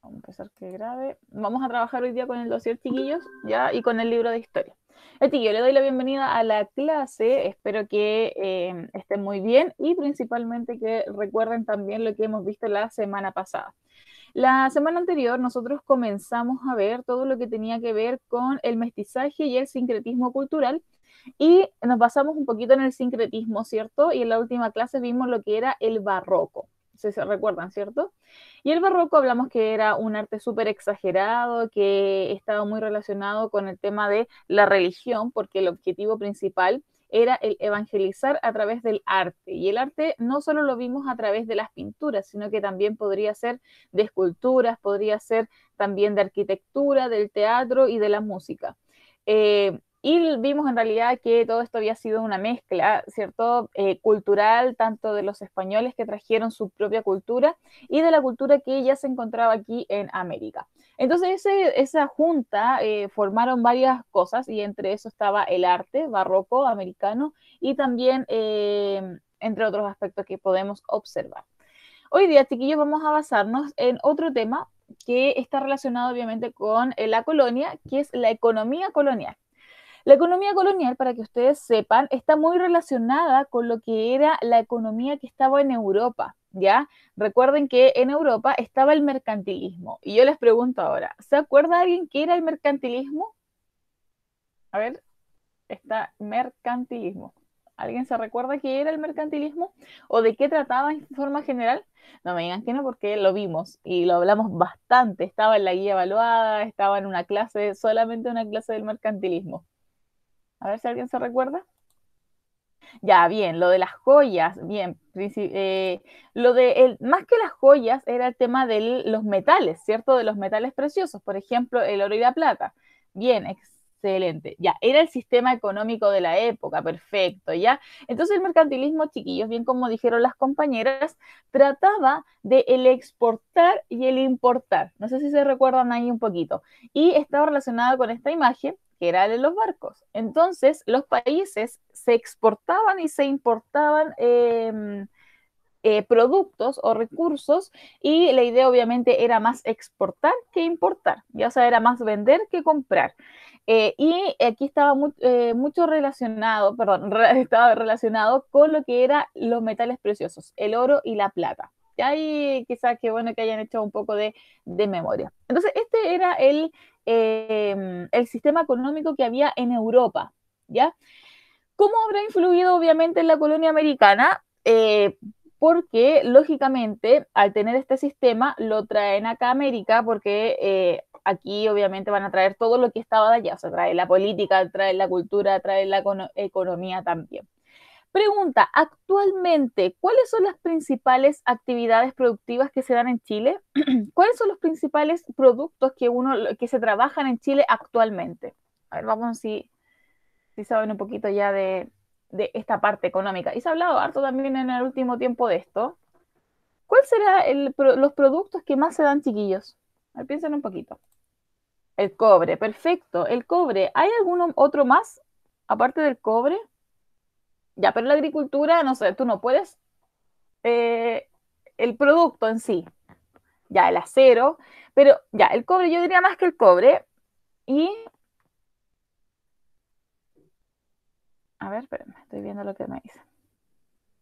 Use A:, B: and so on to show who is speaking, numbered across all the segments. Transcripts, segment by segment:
A: Vamos a empezar que grabe. Vamos a trabajar hoy día con el dossier, chiquillos, ya, y con el libro de historia. Chiquillos, le doy la bienvenida a la clase. Espero que estén muy bien y principalmente que recuerden también lo que hemos visto la semana pasada. La semana anterior nosotros comenzamos a ver todo lo que tenía que ver con el mestizaje y el sincretismo cultural y nos basamos un poquito en el sincretismo, ¿cierto? Y en la última clase vimos lo que era el barroco. Si se recuerdan, ¿cierto? Y el barroco hablamos que era un arte súper exagerado, que estaba muy relacionado con el tema de la religión, porque el objetivo principal era el evangelizar a través del arte. Y el arte no solo lo vimos a través de las pinturas, sino que también podría ser de esculturas, podría ser también de arquitectura, del teatro y de la música. Y vimos en realidad que todo esto había sido una mezcla, ¿cierto? Cultural, tanto de los españoles que trajeron su propia cultura y de la cultura que ya se encontraba aquí en América. Entonces, esa junta formaron varias cosas y entre eso estaba el arte barroco americano y también entre otros aspectos que podemos observar. Hoy día, chiquillos, vamos a basarnos en otro tema que está relacionado obviamente con la colonia, que es la economía colonial. La economía colonial, para que ustedes sepan, está muy relacionada con lo que era la economía que estaba en Europa, ¿ya? Recuerden que en Europa estaba el mercantilismo. Y yo les pregunto ahora, ¿se acuerda alguien qué era el mercantilismo? A ver, está mercantilismo. ¿Alguien se recuerda qué era el mercantilismo? ¿O de qué trataba en forma general? No me digan que no, porque lo vimos y lo hablamos bastante. Estaba en la guía evaluada, estaba en una clase, solamente una clase del mercantilismo. A ver si alguien se recuerda. Ya, bien, lo de las joyas, bien, lo de más que las joyas era el tema de los metales, ¿cierto? De los metales preciosos, por ejemplo, el oro y la plata. Bien, excelente. Ya, era el sistema económico de la época, perfecto, ¿ya? Entonces el mercantilismo, chiquillos, bien como dijeron las compañeras, trataba de el exportar y el importar. No sé si se recuerdan ahí un poquito. Y estaba relacionado con esta imagen que era de los barcos. Entonces, los países se exportaban y se importaban productos o recursos y la idea obviamente era más exportar que importar, ya o sea, era más vender que comprar. Y aquí estaba mucho relacionado, perdón, estaba relacionado con lo que eran los metales preciosos, el oro y la plata. Y ahí quizás que bueno que hayan hecho un poco de memoria. Entonces, este era el sistema económico que había en Europa, ¿ya? ¿Cómo habrá influido obviamente en la colonia americana? Porque lógicamente al tener este sistema lo traen acá a América porque aquí obviamente van a traer todo lo que estaba de allá, o sea, trae la política, trae la cultura, trae la economía también. Pregunta, actualmente, ¿cuáles son las principales actividades productivas que se dan en Chile? ¿Cuáles son los principales productos que se trabajan en Chile actualmente? A ver, vamos si saben un poquito ya de esta parte económica. Y se ha hablado harto también en el último tiempo de esto. ¿Cuál será los productos que más se dan, chiquillos? A ver, piensen un poquito. El cobre, perfecto. El cobre. ¿Hay algún otro más aparte del cobre? Ya, pero la agricultura, no sé, tú no puedes. eh, el producto en sí, ya el acero, pero ya el cobre, yo diría más que el cobre. Y, a ver, espérame, estoy viendo lo que me dice.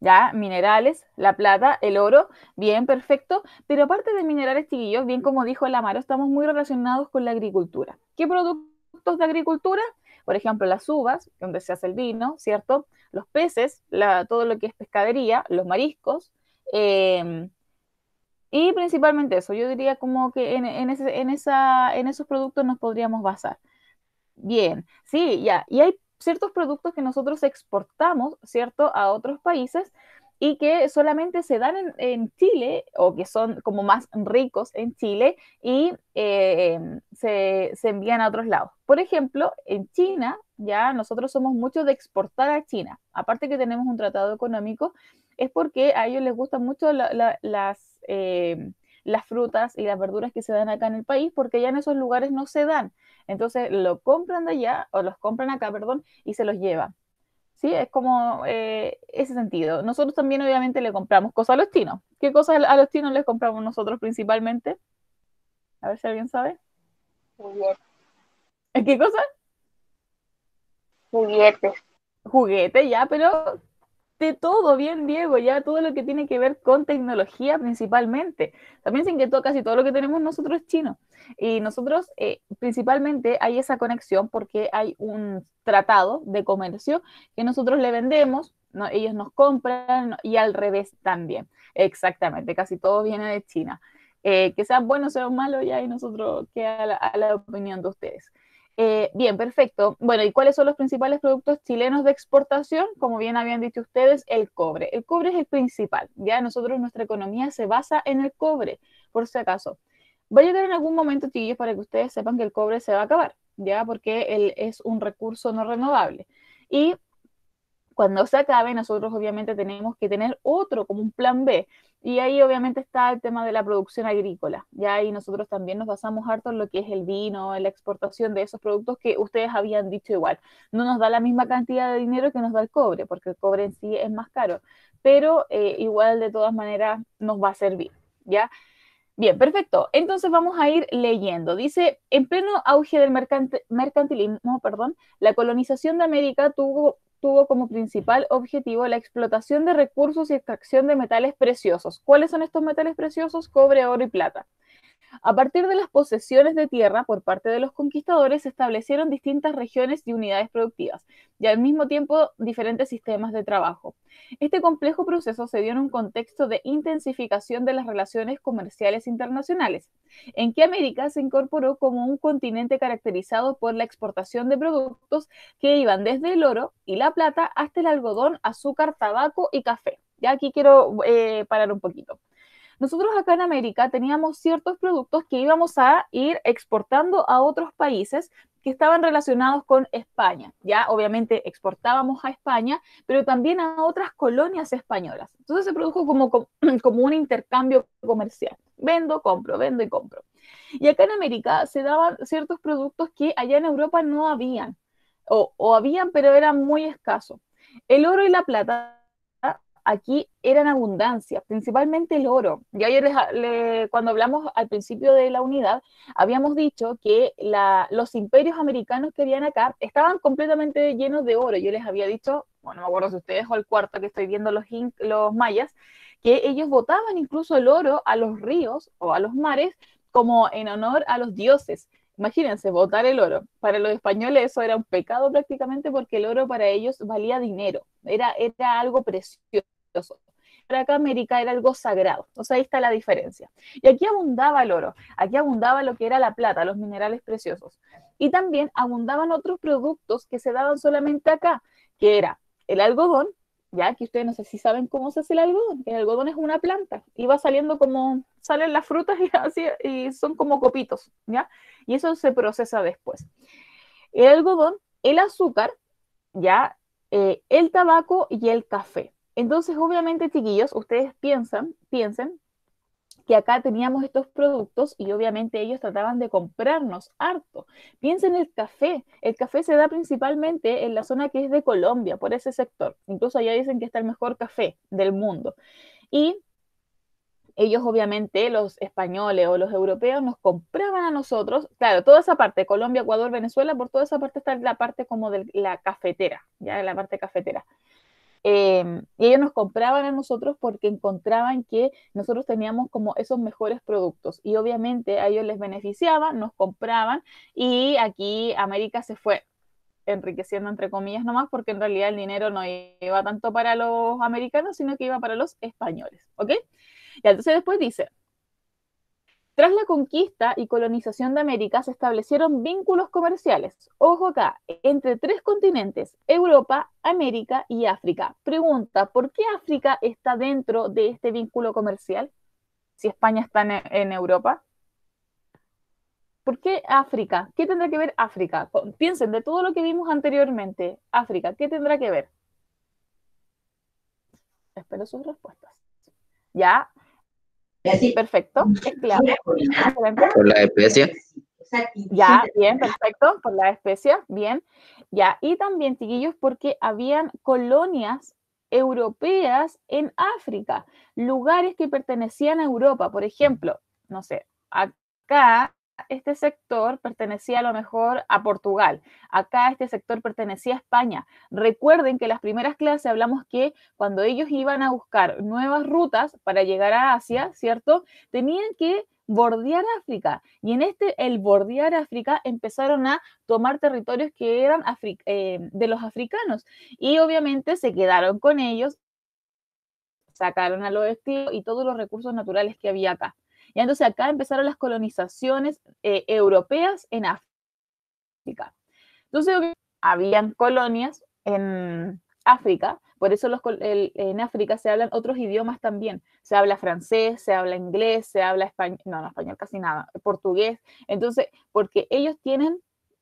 A: Ya, minerales, la plata, el oro, bien, perfecto. Pero aparte de minerales, chiquillos, bien como dijo el Amaro, estamos muy relacionados con la agricultura. ¿Qué productos de agricultura? Por ejemplo, las uvas, donde se hace el vino, ¿cierto? Los peces, todo lo que es pescadería, los mariscos, eh, y principalmente eso. Yo diría como que en esos productos nos podríamos basar. Bien, sí, ya. Y hay ciertos productos que nosotros exportamos, ¿cierto?, a otros países y que solamente se dan en Chile o que son como más ricos en Chile y se envían a otros lados. Por ejemplo, en China, ya nosotros somos muchos de exportar a China. Aparte que tenemos un tratado económico, es porque a ellos les gustan mucho las frutas y las verduras que se dan acá en el país porque ya en esos lugares no se dan. Entonces lo compran de allá, o los compran acá, perdón, y se los llevan. Sí, es como ese sentido. Nosotros también obviamente le compramos cosas a los chinos. ¿Qué cosas a los chinos les compramos nosotros principalmente? A ver si alguien sabe.
B: Juguetes.
A: ¿Qué cosa?
B: Juguetes.
A: Juguete, ya, pero de todo, bien, Diego, ya todo lo que tiene que ver con tecnología principalmente. También sin que todo, casi todo lo que tenemos nosotros es chino. Y nosotros principalmente hay esa conexión porque hay un tratado de comercio que nosotros le vendemos, ¿no? Ellos nos compran, ¿no? Y al revés también. Exactamente, casi todo viene de China. Que sean buenos o sean malos, ya y nosotros queda a la opinión de ustedes. Bien, perfecto. Bueno, ¿y cuáles son los principales productos chilenos de exportación? Como bien habían dicho ustedes, el cobre. El cobre es el principal. Ya nosotros, nuestra economía se basa en el cobre, por si acaso. Va a llegar en algún momento, chiquillos, para que ustedes sepan que el cobre se va a acabar, ya porque él es un recurso no renovable. Y cuando se acabe, nosotros obviamente tenemos que tener otro como un plan B. Y ahí obviamente está el tema de la producción agrícola. Ya ahí nosotros también nos basamos harto en lo que es el vino, en la exportación de esos productos que ustedes habían dicho igual. No nos da la misma cantidad de dinero que nos da el cobre, porque el cobre en sí es más caro, pero igual de todas maneras nos va a servir. ¿Ya? Bien, perfecto. Entonces vamos a ir leyendo. Dice, en pleno auge del mercantilismo, perdón, la colonización de América tuvo como principal objetivo la explotación de recursos y extracción de metales preciosos. ¿Cuáles son estos metales preciosos? Cobre, oro y plata. A partir de las posesiones de tierra por parte de los conquistadores, se establecieron distintas regiones y unidades productivas, y al mismo tiempo diferentes sistemas de trabajo. Este complejo proceso se dio en un contexto de intensificación de las relaciones comerciales internacionales, en que América se incorporó como un continente caracterizado por la exportación de productos que iban desde el oro y la plata hasta el algodón, azúcar, tabaco y café. Ya aquí quiero parar un poquito. Nosotros acá en América teníamos ciertos productos que íbamos a ir exportando a otros países que estaban relacionados con España. Ya obviamente exportábamos a España, pero también a otras colonias españolas. Entonces se produjo como un intercambio comercial. Vendo y compro. Y acá en América se daban ciertos productos que allá en Europa no habían, o habían, pero eran muy escasos. El oro y la plata aquí eran abundancia, principalmente el oro. Ya cuando hablamos al principio de la unidad, habíamos dicho que los imperios americanos que habían acá estaban completamente llenos de oro. Yo les había dicho, bueno, no me acuerdo si ustedes o el cuarto que estoy viendo los mayas, que ellos botaban incluso el oro a los ríos o a los mares como en honor a los dioses. Imagínense, botar el oro. Para los españoles eso era un pecado prácticamente porque el oro para ellos valía dinero, era algo precioso. Para acá América era algo sagrado. O sea, ahí está la diferencia. Y aquí abundaba el oro, aquí abundaba lo que era la plata, los minerales preciosos. Y también abundaban otros productos que se daban solamente acá, que era el algodón, ya que ustedes no sé si saben cómo se hace el algodón es una planta y va saliendo como salen las frutas y así y son como copitos, ¿ya? Y eso se procesa después. El algodón, el azúcar, ya el tabaco y el café. Entonces, obviamente, chiquillos, ustedes piensen que acá teníamos estos productos y obviamente ellos trataban de comprarnos harto. Piensen en el café se da principalmente en la zona que es de Colombia, por ese sector. Incluso allá dicen que está el mejor café del mundo. Y ellos obviamente, los españoles o los europeos, nos compraban a nosotros, claro, toda esa parte, Colombia, Ecuador, Venezuela, por toda esa parte está la parte como de la cafetera, ya la parte cafetera. Y ellos nos compraban a nosotros porque encontraban que nosotros teníamos como esos mejores productos y obviamente a ellos les beneficiaba, nos compraban y aquí América se fue enriqueciendo entre comillas nomás porque en realidad el dinero no iba tanto para los americanos sino que iba para los españoles, ¿ok? Y entonces después dice, tras la conquista y colonización de América se establecieron vínculos comerciales, ojo acá, entre tres continentes, Europa, América y África. Pregunta, ¿por qué África está dentro de este vínculo comercial? Si España está en Europa. ¿Por qué África? ¿Qué tendrá que ver África? Piensen de todo lo que vimos anteriormente. África, ¿qué tendrá que ver? Espero sus respuestas. Ya, perfecto, es claro, excelente.
C: Por la especie.
A: Ya, bien, perfecto, por la especia, bien. Ya, y también, chiquillos, porque habían colonias europeas en África, lugares que pertenecían a Europa, por ejemplo, no sé, acá este sector pertenecía a lo mejor a Portugal, acá este sector pertenecía a España. Recuerden que en las primeras clases hablamos que cuando ellos iban a buscar nuevas rutas para llegar a Asia, ¿cierto? Tenían que bordear África, y en el bordear África, empezaron a tomar territorios que eran de los africanos, y obviamente se quedaron con ellos, sacaron a los esclavos y todos los recursos naturales que había acá. Y entonces acá empezaron las colonizaciones europeas en África. Entonces habían colonias en África, por eso en África se hablan otros idiomas también. Se habla francés, se habla inglés, se habla español, no, español casi nada, portugués. Entonces, porque ellos tienen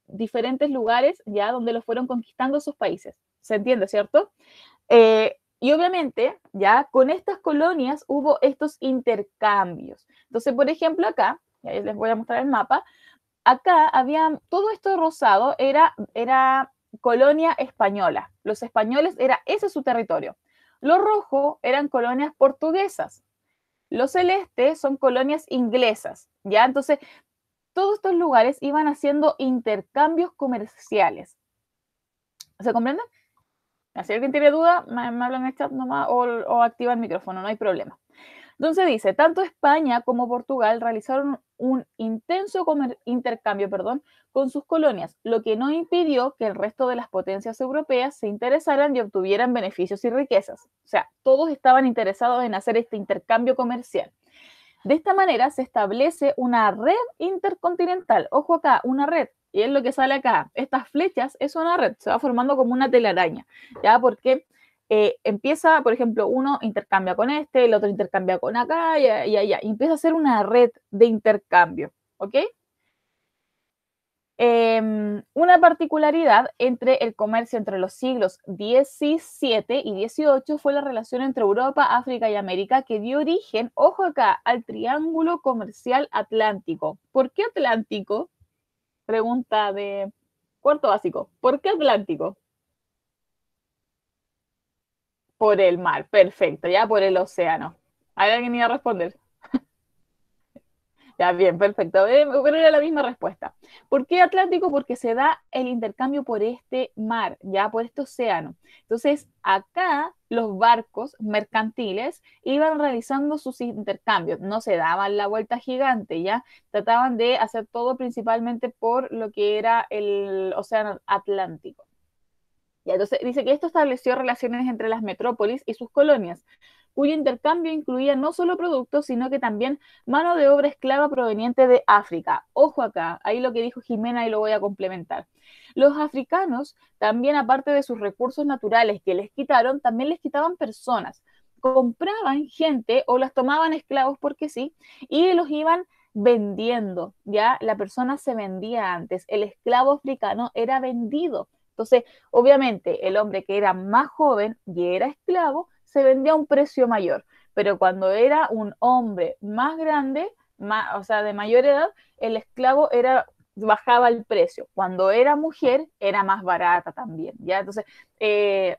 A: diferentes lugares ya donde los fueron conquistando esos países. ¿Se entiende, cierto? Y obviamente, ya con estas colonias hubo estos intercambios. Entonces, por ejemplo, acá, ya les voy a mostrar el mapa, acá había todo esto rosado, era colonia española. Los españoles, ese es su territorio. Lo rojo eran colonias portuguesas. Los celestes son colonias inglesas. ¿Ya? Entonces, todos estos lugares iban haciendo intercambios comerciales. ¿Se comprende? Si alguien tiene duda, me hablan en el chat nomás o activa el micrófono, no hay problema. Entonces dice, tanto España como Portugal realizaron un intenso intercambio con sus colonias, lo que no impidió que el resto de las potencias europeas se interesaran y obtuvieran beneficios y riquezas. O sea, todos estaban interesados en hacer este intercambio comercial. De esta manera se establece una red intercontinental. Ojo acá, una red. Y es lo que sale acá. Estas flechas es una red. Se va formando como una telaraña. ¿Ya? Porque empieza, por ejemplo, uno intercambia con este, el otro intercambia con acá y allá. Y empieza a ser una red de intercambio. ¿Ok? Una particularidad entre el comercio entre los siglos XVII y XVIII fue la relación entre Europa, África y América, que dio origen, ojo acá, al Triángulo Comercial Atlántico. ¿Por qué Atlántico? Pregunta de cuarto básico. ¿Por qué Atlántico? Por el mar, perfecto, ya por el océano. ¿Hay alguien que iba a responder? Ya, bien, perfecto. Pero era la misma respuesta. ¿Por qué Atlántico? Porque se da el intercambio por este mar, ya por este océano. Entonces, acá los barcos mercantiles iban realizando sus intercambios, no se daban la vuelta gigante, ya trataban de hacer todo principalmente por lo que era el océano Atlántico. Ya, entonces dice que esto estableció relaciones entre las metrópolis y sus colonias, cuyo intercambio incluía no solo productos, sino que también mano de obra esclava proveniente de África. Ojo acá, ahí lo que dijo Jimena y lo voy a complementar. Los africanos, también aparte de sus recursos naturales que les quitaron, también les quitaban personas. Compraban gente o las tomaban esclavos porque sí, y los iban vendiendo, ¿ya? La persona se vendía antes, el esclavo africano era vendido. Entonces, obviamente, el hombre que era más joven y era esclavo, se vendía a un precio mayor, pero cuando era un hombre más grande, o sea, de mayor edad, el esclavo bajaba el precio. Cuando era mujer, era más barata también, ¿ya? Entonces,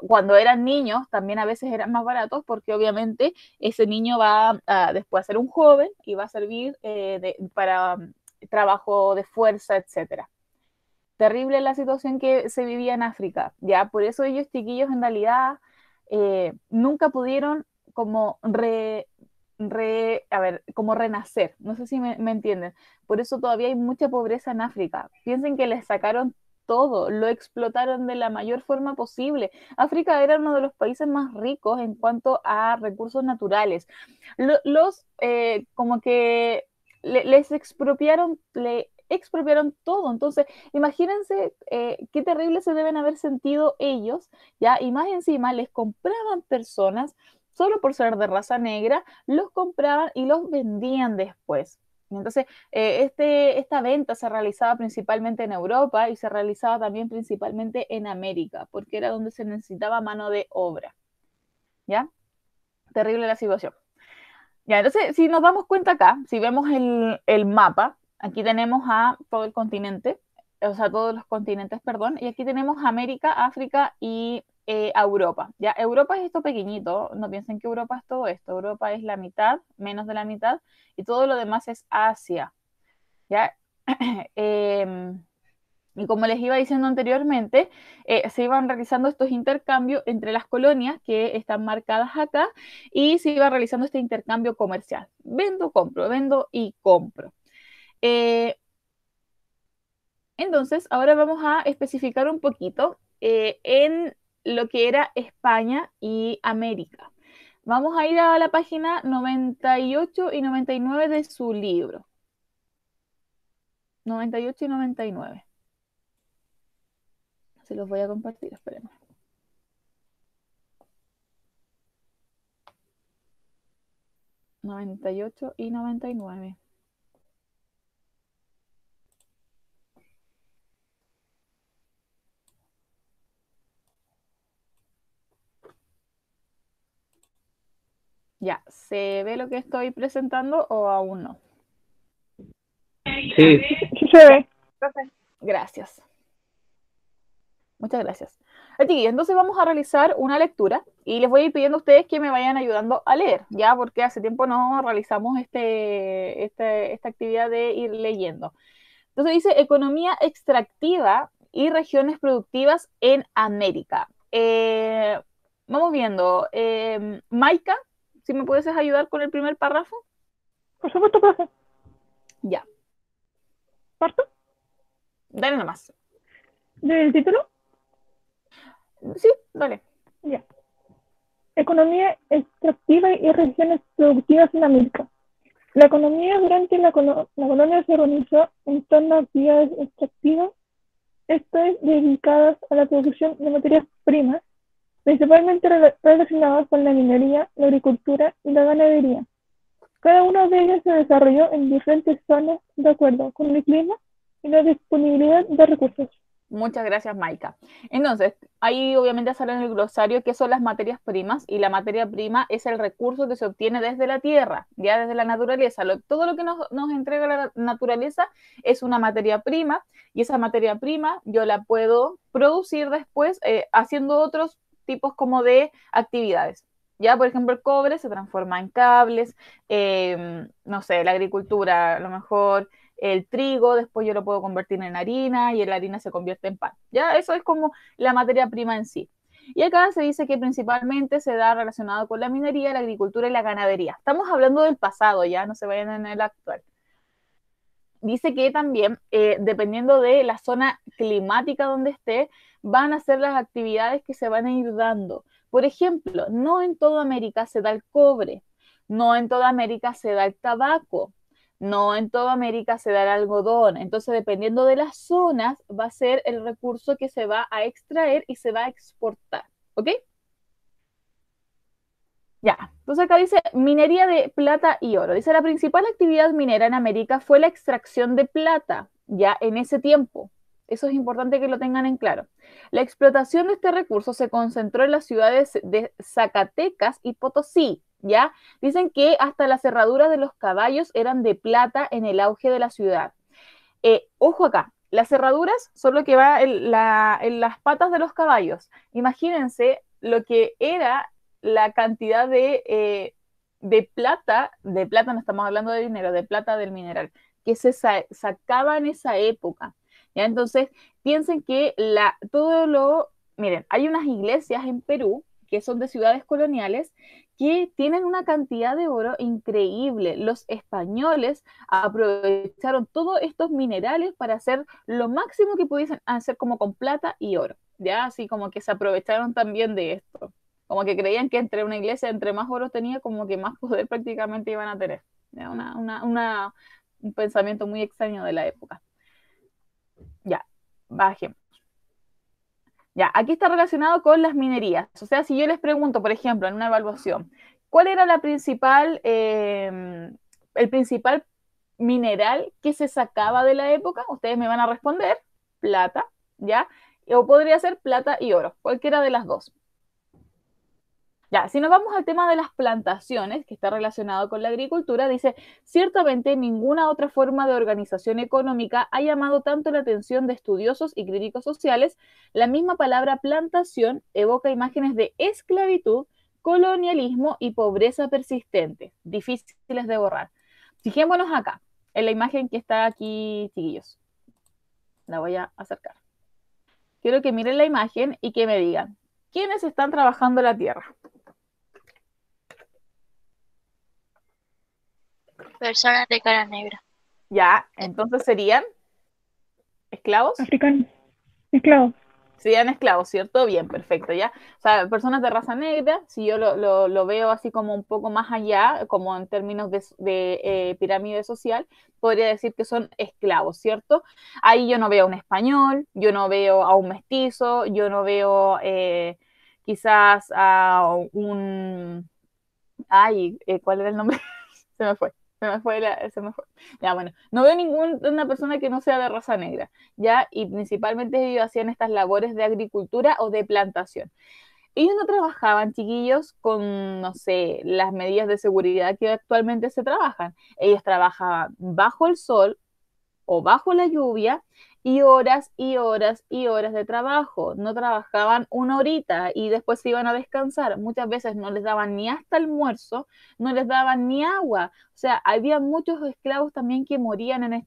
A: cuando eran niños, también a veces eran más baratos porque obviamente ese niño va después a ser un joven y va a servir para trabajo de fuerza, etcétera. Terrible la situación que se vivía en África, ¿ya? Por eso ellos, chiquillos, en realidad nunca pudieron como como renacer, no sé si me entienden. Por eso todavía hay mucha pobreza en África. Piensen que les sacaron todo, lo explotaron de la mayor forma posible. África era uno de los países más ricos en cuanto a recursos naturales. Como que les expropiaron todo. Entonces, imagínense qué terrible se deben haber sentido ellos, ¿ya? Y más encima les compraban personas solo por ser de raza negra, los compraban y los vendían después. Entonces, esta venta se realizaba principalmente en Europa y se realizaba también principalmente en América, porque era donde se necesitaba mano de obra, ¿ya? Terrible la situación. Ya, entonces, si nos damos cuenta acá, si vemos el mapa, aquí tenemos a todo el continente, o sea, todos los continentes, perdón, y aquí tenemos América, África y Europa. Ya, Europa es esto pequeñito, no piensen que Europa es todo esto, Europa es la mitad, menos de la mitad, y todo lo demás es Asia. ¿ya? Y como les iba diciendo anteriormente, se iban realizando estos intercambios entre las colonias que están marcadas acá y se iba realizando este intercambio comercial. Vendo y compro. Eh, entonces, ahora vamos a especificar un poquito en lo que era España y América. Vamos a ir a la página 98 y 99 de su libro. 98 y 99. Se los voy a compartir, espérenme. 98 y 99. Ya, ¿se ve lo que estoy presentando o aún no?
B: Sí.
C: Sí se ve.
A: Gracias. Muchas gracias. Aquí, entonces vamos a realizar una lectura y les voy a ir pidiendo a ustedes que me vayan ayudando a leer, ya, porque hace tiempo no realizamos esta actividad de ir leyendo. Entonces dice economía extractiva y regiones productivas en América. Vamos viendo. Maika, si me puedes ayudar con el primer párrafo.
C: Por supuesto, profe.
A: Ya,
C: ¿Parto?
A: dale nomás.
C: ¿Del título?
A: Sí, dale.
C: Ya. Economía extractiva y regiones productivas en América. La economía durante la colonia se organizó en torno a actividades extractivas, esto es, dedicadas a la producción de materias primas, principalmente relacionadas con la minería, la agricultura y la ganadería. Cada una de ellas se desarrolló en diferentes zonas de acuerdo con el clima y la disponibilidad de recursos.
A: Muchas gracias, Maika. Entonces, ahí obviamente sale en el glosario qué son las materias primas, y la materia prima es el recurso que se obtiene desde la tierra, ya desde la naturaleza. Todo lo que nos entrega la naturaleza es una materia prima, y esa materia prima yo la puedo producir después haciendo otros tipos como de actividades. Ya, por ejemplo, el cobre se transforma en cables, no sé, la agricultura, a lo mejor el trigo, después yo lo puedo convertir en harina y la harina se convierte en pan. Ya, eso es como la materia prima en sí. Y acá se dice que principalmente se da relacionado con la minería, la agricultura y la ganadería. Estamos hablando del pasado, ya no se vayan en el actual. Dice que también, dependiendo de la zona climática donde esté, van a ser las actividades que se van a ir dando. Por ejemplo, no en toda América se da el cobre, no en toda América se da el tabaco, no en toda América se da el algodón. Entonces, dependiendo de las zonas, va a ser el recurso que se va a extraer y se va a exportar. ¿Ok? Ya, entonces acá dice minería de plata y oro. Dice la principal actividad minera en América fue la extracción de plata, ya en ese tiempo. Eso es importante que lo tengan en claro. La explotación de este recurso se concentró en las ciudades de Zacatecas y Potosí, ¿ya? Dicen que hasta las cerraduras de los caballos eran de plata en el auge de la ciudad. Ojo acá, las cerraduras son lo que va en las patas de los caballos. Imagínense lo que era la cantidad de plata no estamos hablando de dinero, de plata del mineral, que se sacaba en esa época. ¿Ya? Entonces, piensen que miren, hay unas iglesias en Perú que son de ciudades coloniales que tienen una cantidad de oro increíble. Los españoles aprovecharon todos estos minerales para hacer lo máximo que pudiesen hacer como con plata y oro, ya así como que se aprovecharon también de esto, como que creían que entre una iglesia, entre más oro tenía, como que más poder prácticamente iban a tener, ¿ya? Un pensamiento muy extraño de la época. Ya, bajemos. Ya, aquí está relacionado con las minerías. O sea, si yo les pregunto, por ejemplo, en una evaluación, ¿cuál era el principal mineral que se sacaba de la época? Ustedes me van a responder plata, ¿ya? O podría ser plata y oro, cualquiera de las dos. Ya, si nos vamos al tema de las plantaciones, que está relacionado con la agricultura, dice, ciertamente ninguna otra forma de organización económica ha llamado tanto la atención de estudiosos y críticos sociales. La misma palabra plantación evoca imágenes de esclavitud, colonialismo y pobreza persistente, difíciles de borrar. Fijémonos acá. en la imagen que está aquí, chiquillos. La voy a acercar. Quiero que miren la imagen y que me digan, ¿quiénes están trabajando la tierra?
B: Personas de cara negra.
A: Ya, entonces serían esclavos.
C: Africanos, esclavos.
A: Serían esclavos, ¿cierto? Bien, perfecto, ¿ya? O sea, personas de raza negra, si yo lo veo así como un poco más allá, como en términos de pirámide social, podría decir que son esclavos, ¿cierto? Ahí yo no veo a un español, yo no veo a un mestizo, yo no veo quizás a un... Ay, ¿cuál era el nombre? Se me fue. Se me fue. Ya, bueno, no veo ninguna persona que no sea de raza negra, ¿ya? Y principalmente ellos hacían estas labores de agricultura o de plantación. Ellos no trabajaban, chiquillos, con, no sé, las medidas de seguridad que actualmente se trabajan. Ellos trabajaban bajo el sol o bajo la lluvia y horas y horas y horas de trabajo. No trabajaban una horita y después se iban a descansar. Muchas veces no les daban ni hasta almuerzo, no les daban ni agua. O sea, había muchos esclavos también que morían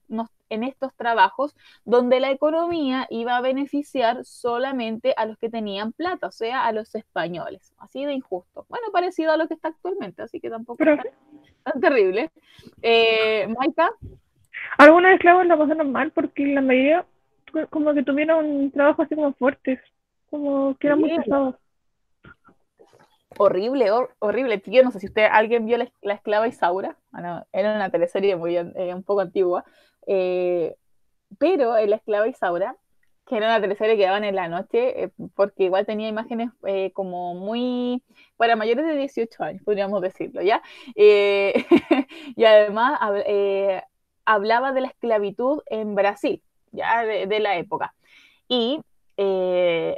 A: en estos trabajos donde la economía iba a beneficiar solamente a los que tenían plata, o sea, a los españoles. Así de injusto. Bueno, parecido a lo que está actualmente, así que tampoco es
C: Pero
A: tan terrible. Maika.
C: algunos esclavos la pasaron mal porque la mayoría como que tuvieron un trabajo así como fuertes, como que eran muy
A: Sí,
C: pesados.
A: horrible, horrible. Yo no sé si alguien vio la esclava Isaura. Bueno, era una teleserie un poco antigua. Eh, pero en la esclava Isaura, que era una teleserie que daban en la noche, porque igual tenía imágenes como muy para mayores de 18 años, podríamos decirlo, ¿ya? Eh, y además hablaba de la esclavitud en Brasil, ya de la época. Y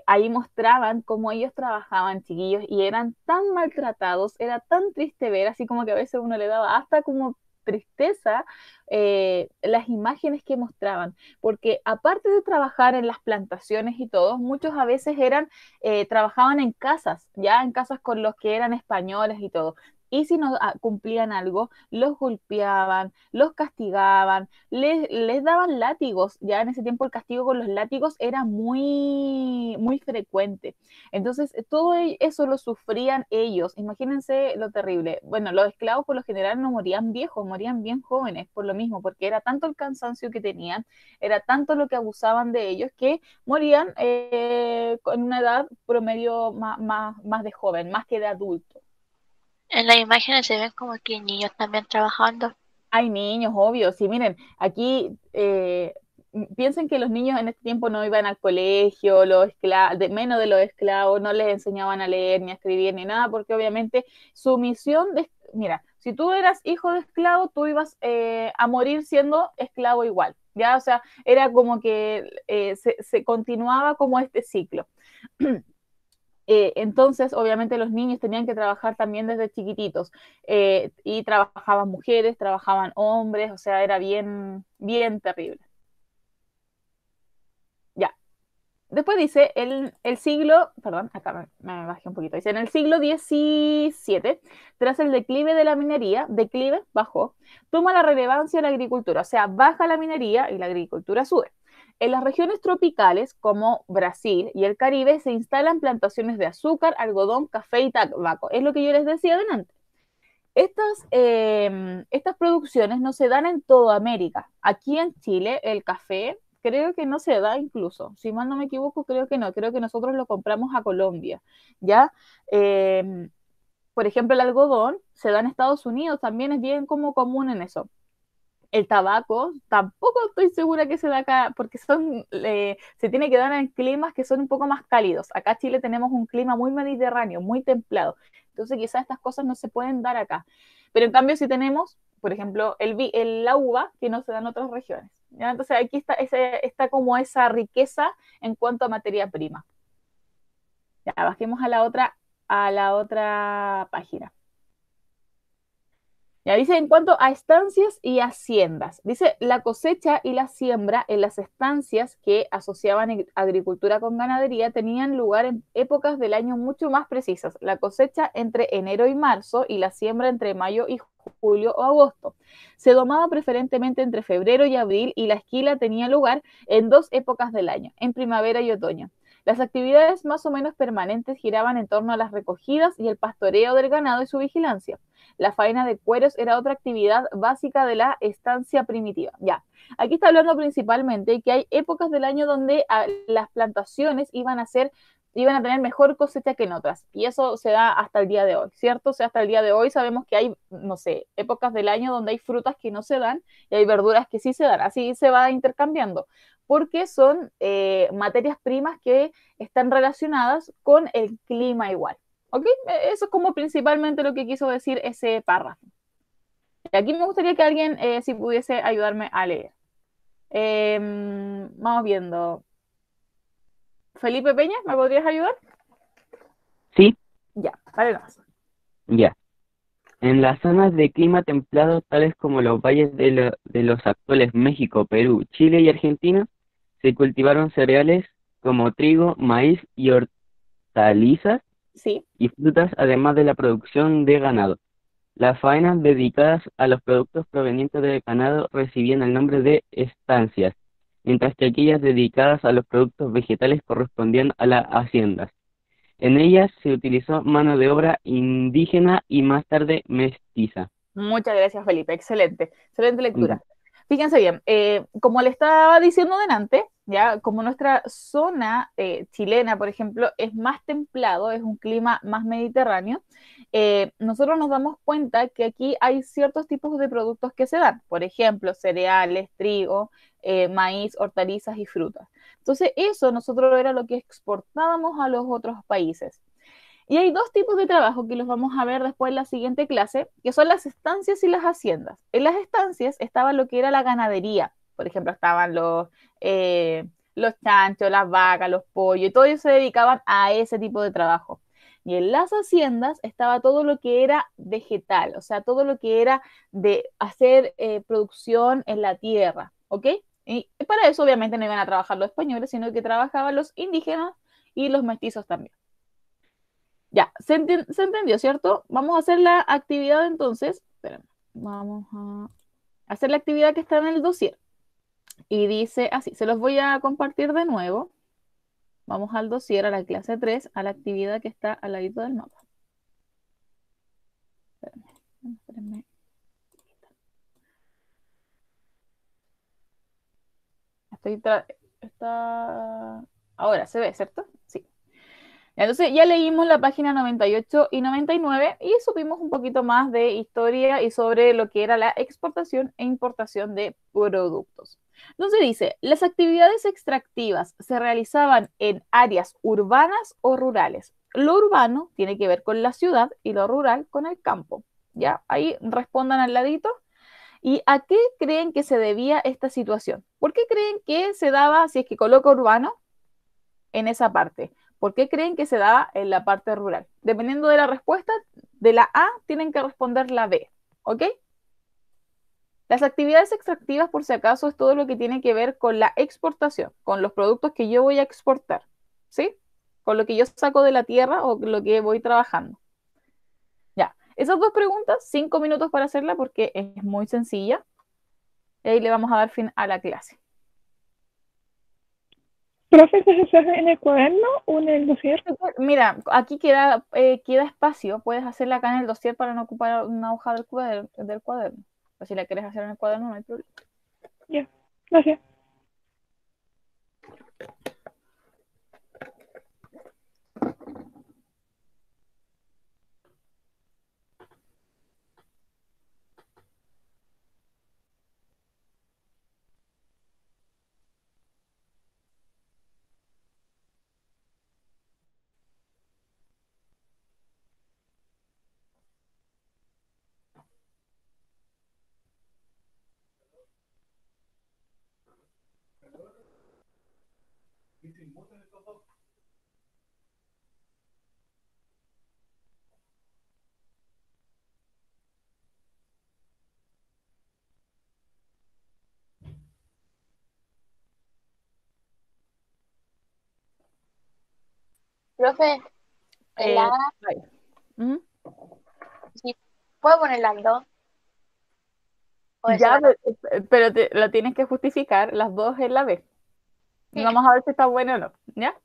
A: ahí mostraban cómo ellos trabajaban, chiquillos, y eran tan maltratados, era tan triste ver, así como que a veces uno le daba hasta como tristeza las imágenes que mostraban, porque aparte de trabajar en las plantaciones y todo, muchos a veces trabajaban en casas, ya en casas con los que eran españoles y todo. Y si no cumplían algo, los golpeaban, los castigaban, les daban látigos. Ya en ese tiempo el castigo con los látigos era muy, muy frecuente. Entonces, todo eso lo sufrían ellos. Imagínense lo terrible. Bueno, los esclavos por lo general no morían viejos, morían bien jóvenes por lo mismo, porque era tanto el cansancio que tenían, era tanto lo que abusaban de ellos, que morían con una edad promedio más de joven, más que de adulto.
B: En las imágenes se ven como que niños también trabajando.
A: Hay niños, obvio. Sí, miren, aquí piensen que los niños en este tiempo no iban al colegio, menos de los esclavos, no les enseñaban a leer ni a escribir ni nada, porque obviamente su misión mira, si tú eras hijo de esclavo, tú ibas a morir siendo esclavo igual, ¿ya? O sea, era como que se continuaba como este ciclo. Entonces, obviamente los niños tenían que trabajar también desde chiquititos y trabajaban mujeres, trabajaban hombres, o sea, era bien, bien terrible. Ya. Después dice, el siglo, perdón, acá me bajé un poquito, dice, en el siglo XVII, tras el declive de la minería, declive, bajó, toma la relevancia la agricultura, o sea, baja la minería y la agricultura sube. En las regiones tropicales, como Brasil y el Caribe, se instalan plantaciones de azúcar, algodón, café y tabaco. Es lo que yo les decía delante. Estas producciones no se dan en toda América. Aquí en Chile, el café creo que no se da incluso. Si mal no me equivoco, creo que no. Creo que nosotros lo compramos a Colombia, ¿ya? Eh, por ejemplo, el algodón se da en Estados Unidos, también es bien como común en eso. El tabaco tampoco estoy segura que se da acá, porque se tiene que dar en climas que son un poco más cálidos. Acá en Chile tenemos un clima muy mediterráneo, muy templado. Entonces quizás estas cosas no se pueden dar acá. Pero en cambio sí tenemos, por ejemplo, la uva que no se da en otras regiones. ¿Ya? Entonces aquí está como esa riqueza en cuanto a materia prima. Ya, bajemos a la otra página. Ya dice, en cuanto a estancias y haciendas, dice, la cosecha y la siembra en las estancias que asociaban agricultura con ganadería tenían lugar en épocas del año mucho más precisas. La cosecha entre enero y marzo y la siembra entre mayo y julio o agosto. Se domaba preferentemente entre febrero y abril y la esquila tenía lugar en dos épocas del año, en primavera y otoño. Las actividades más o menos permanentes giraban en torno a las recogidas y el pastoreo del ganado y su vigilancia. La faena de cueros era otra actividad básica de la estancia primitiva. Ya, aquí está hablando principalmente que hay épocas del año donde las plantaciones iban a tener mejor cosecha que en otras. Y eso se da hasta el día de hoy, ¿cierto? O sea, hasta el día de hoy sabemos que hay, no sé, épocas del año donde hay frutas que no se dan y hay verduras que sí se dan. Así se va intercambiando, porque son materias primas que están relacionadas con el clima igual. ¿Ok? Eso es como principalmente lo que quiso decir ese párrafo. Y aquí me gustaría que alguien, si pudiese ayudarme a leer. Vamos viendo. Felipe Peña, ¿me podrías ayudar?
D: Sí,
A: Ya, dale más.
D: ya. En las zonas de clima templado, tales como los valles de los actuales México, Perú, Chile y Argentina, se cultivaron cereales como trigo, maíz y hortalizas
A: Sí,
D: y frutas, además de la producción de ganado. Las faenas dedicadas a los productos provenientes del ganado recibían el nombre de estancias, mientras que aquellas dedicadas a los productos vegetales correspondían a las haciendas. En ellas se utilizó mano de obra indígena y más tarde mestiza.
A: muchas gracias, Felipe. Excelente, excelente
D: Ya.
A: lectura. Fíjense bien, como le estaba diciendo delante, ya como nuestra zona chilena, por ejemplo, es más templado, es un clima más mediterráneo, nosotros nos damos cuenta que aquí hay ciertos tipos de productos que se dan, por ejemplo, cereales, trigo, maíz, hortalizas y frutas. Entonces, eso nosotros era lo que exportábamos a los otros países. Y hay dos tipos de trabajo que los vamos a ver después en la siguiente clase, que son las estancias y las haciendas. En las estancias estaba lo que era la ganadería. Por ejemplo, estaban los chanchos, las vacas, los pollos, y todos ellos se dedicaban a ese tipo de trabajo. Y en las haciendas estaba todo lo que era vegetal, o sea, todo lo que era de hacer producción en la tierra, ¿ok? Y para eso obviamente no iban a trabajar los españoles, sino que trabajaban los indígenas y los mestizos también. Ya, se entendió, ¿cierto? Vamos a hacer la actividad entonces. Espérame, vamos a hacer la actividad que está en el dossier. Y dice así, se los voy a compartir de nuevo. Vamos al dossier, a la clase 3, a la actividad que está al ladito del mapa. Espérame, espérame. Está... Ahora se ve, ¿cierto? Sí. Entonces ya leímos la página 98 y 99 y supimos un poquito más de historia y sobre lo que era la exportación e importación de productos. Entonces dice, las actividades extractivas se realizaban en áreas urbanas o rurales. Lo urbano tiene que ver con la ciudad y lo rural con el campo. ¿Ya? Ahí respondan al ladito. ¿Y a qué creen que se debía esta situación? ¿Por qué creen que se daba, si es que coloca urbano, en esa parte? ¿Por qué creen que se daba en la parte rural? Dependiendo de la respuesta, de la A tienen que responder la B, ¿ok? Las actividades extractivas, por si acaso, es todo lo que tiene que ver con la exportación, con los productos que yo voy a exportar, ¿sí? Con lo que yo saco de la tierra o lo que voy trabajando. Ya, esas dos preguntas, 5 minutos para hacerla porque es muy sencilla. Y ahí le vamos a dar fin a la clase.
C: ¿Profe, eso se hace en el cuaderno o en el dossier?
A: Mira, aquí queda espacio. Puedes hacerla acá en el dossier para no ocupar una hoja del cuaderno. O si la quieres hacer en el cuaderno, no hay problema.
C: Ya, gracias.
B: Profe, en la
A: Eh,
B: A,
A: vaya. Ujú.
B: ¿sí puedo poner las dos? ¿O es
A: Ya,
B: solamente?
A: pero lo tienes que justificar las dos en la B. Y
B: Sí.
A: vamos a ver si está bueno o no. ¿Ya?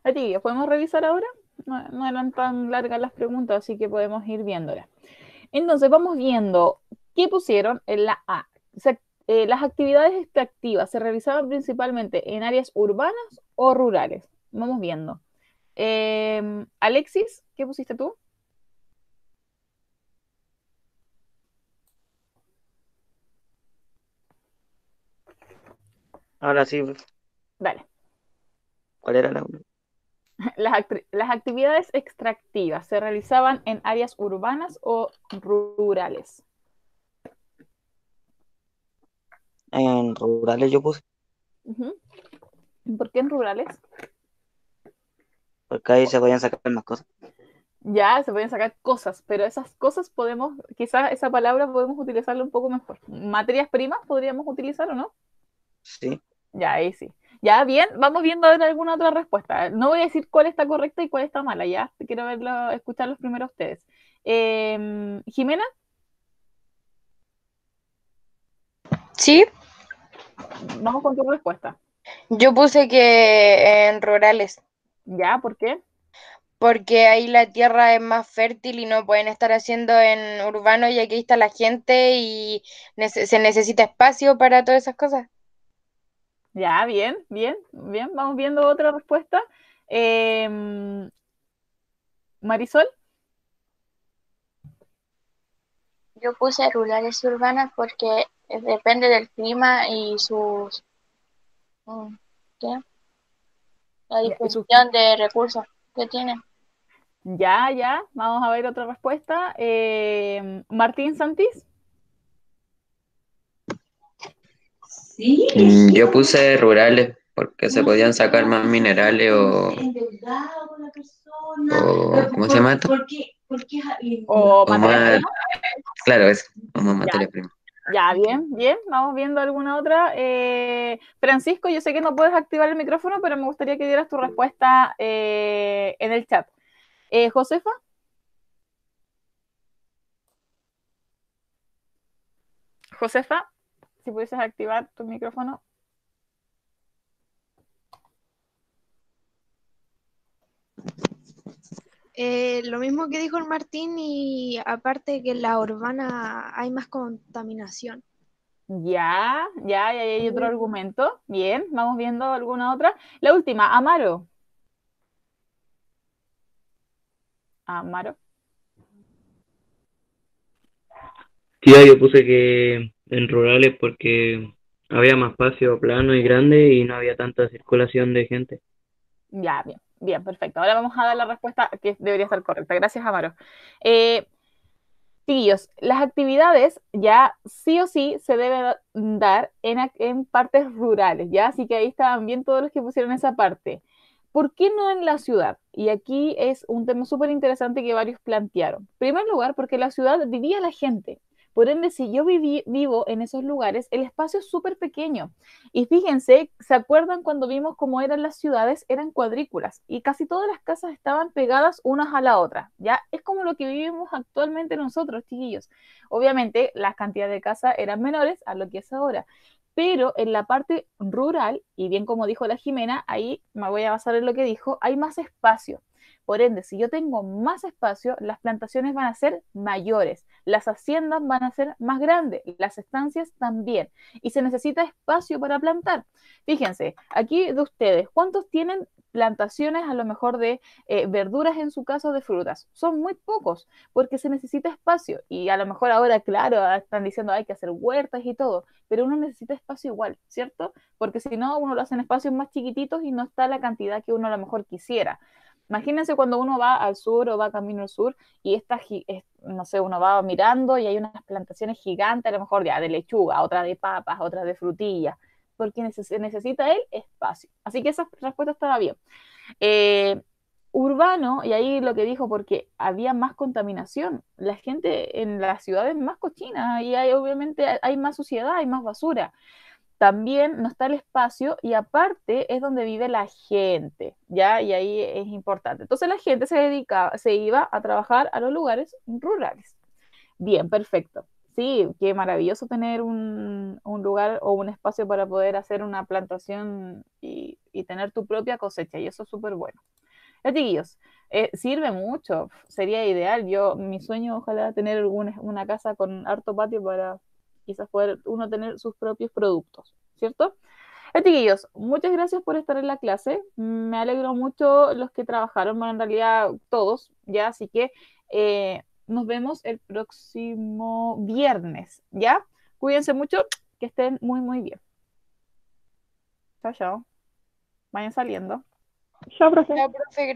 A: Así que, ¿podemos revisar ahora? No eran tan largas las preguntas, así que podemos ir viéndolas. Entonces, vamos viendo qué pusieron en la A. O sea, las actividades extractivas se realizaban principalmente en áreas urbanas o rurales. Vamos viendo. Alexis, ¿qué pusiste tú?
D: Ahora sí,
A: Dale.
D: ¿cuál era la una?
A: Las actividades extractivas se realizaban en áreas urbanas o rurales.
D: En rurales yo puse,
A: Ujú. ¿Por qué en rurales?
D: porque ahí se podían sacar más cosas.
A: Ya se pueden sacar cosas, pero esas cosas podemos, quizás esa palabra podemos utilizarla un poco mejor. Materias primas podríamos utilizar o no.
D: Sí.
A: Ya, ahí sí. Ya, bien, vamos viendo ahora alguna otra respuesta. No voy a decir cuál está correcta y cuál está mala, ya. Quiero verlo, escucharlos primero a ustedes. Jimena,
E: Sí,
A: vamos con tu respuesta.
E: yo puse que en rurales,
A: Ya, ¿por qué?
E: porque ahí la tierra es más fértil y no pueden estar haciendo en urbano y aquí está la gente y se necesita espacio para todas esas cosas.
A: Ya, bien, bien, bien. Vamos viendo otra respuesta. Em, Marisol,
B: Yo puse rurales y urbanas porque depende del clima y sus, ¿qué? La
A: ya,
B: disposición de recursos que tienen.
A: Ya, vamos a ver otra respuesta. Martín Santis.
F: Yo puse rurales porque se podían sacar más minerales o ¿cómo se llama esto?
A: O
F: O
A: materias
F: más,
A: primas.
F: claro, eso, o más
A: Ya,
F: materia prima.
A: ya, bien. Vamos viendo alguna otra. Francisco, yo sé que no puedes activar el micrófono, pero me gustaría que dieras tu respuesta en el chat. Josefa. Josefa, si pudieses activar tu micrófono.
G: Lo mismo que dijo el Martín y aparte que en la urbana hay más contaminación.
A: Ya hay otro argumento. Bien, vamos viendo alguna otra. La última, Amaro. Amaro.
D: Sí, yo puse que en rurales porque había más espacio plano y grande y no había tanta circulación de gente.
A: Ya, bien, perfecto. Ahora vamos a dar la respuesta que debería estar correcta. Gracias, Amaro. Eh, Chiquillos, las actividades ya sí o sí se deben dar en partes rurales, ¿ya? Así que ahí estaban bien todos los que pusieron esa parte. ¿Por qué no en la ciudad? Y aquí es un tema súper interesante que varios plantearon. En primer lugar, porque en la ciudad vivía la gente. Por ende, si yo vivo en esos lugares, el espacio es súper pequeño. Y fíjense, ¿se acuerdan cuando vimos cómo eran las ciudades? Eran cuadrículas y casi todas las casas estaban pegadas unas a la otra. Ya es como lo que vivimos actualmente nosotros, chiquillos. Obviamente, las cantidades de casas eran menores a lo que es ahora. Pero en la parte rural, y bien como dijo la Jimena, ahí me voy a basar en lo que dijo, hay más espacio. Por ende, si yo tengo más espacio, las plantaciones van a ser mayores, las haciendas van a ser más grandes, las estancias también. Y se necesita espacio para plantar. Fíjense, aquí de ustedes, ¿cuántos tienen plantaciones a lo mejor de verduras en su caso de frutas? Son muy pocos, porque se necesita espacio. Y a lo mejor ahora, claro, están diciendo hay que hacer huertas y todo, pero uno necesita espacio igual, ¿cierto? Porque si no, uno lo hace en espacios más chiquititos y no está la cantidad que uno a lo mejor quisiera. Imagínense cuando uno va al sur o va camino al sur y no sé, uno va mirando y hay unas plantaciones gigantes, a lo mejor ya de lechuga, otra de papas, otra de frutillas, porque necesita el espacio. Así que esa respuesta estaba bien. Eh, Urbano, y ahí lo que dijo, porque había más contaminación. La gente en las ciudades es más cochina y obviamente hay más suciedad, hay más basura. También no está el espacio y aparte es donde vive la gente, ¿ya? Y ahí es importante. Entonces la gente se iba a trabajar a los lugares rurales. Bien, perfecto. Sí, qué maravilloso tener un lugar o un espacio para poder hacer una plantación y tener tu propia cosecha, y eso es súper bueno. Ya, chiquillos, sirve mucho, sería ideal. Mi sueño, ojalá tener una casa con harto patio para quizás poder uno tener sus propios productos, ¿cierto? Ya, chiquillos, muchas gracias por estar en la clase. Me alegro mucho los que trabajaron, bueno, en realidad todos, ya, así que nos vemos el próximo viernes, ¿ya? Cuídense mucho, que estén muy, muy bien. Chao, chao. Vayan saliendo.
C: Chao, profe.
E: Chao, profe.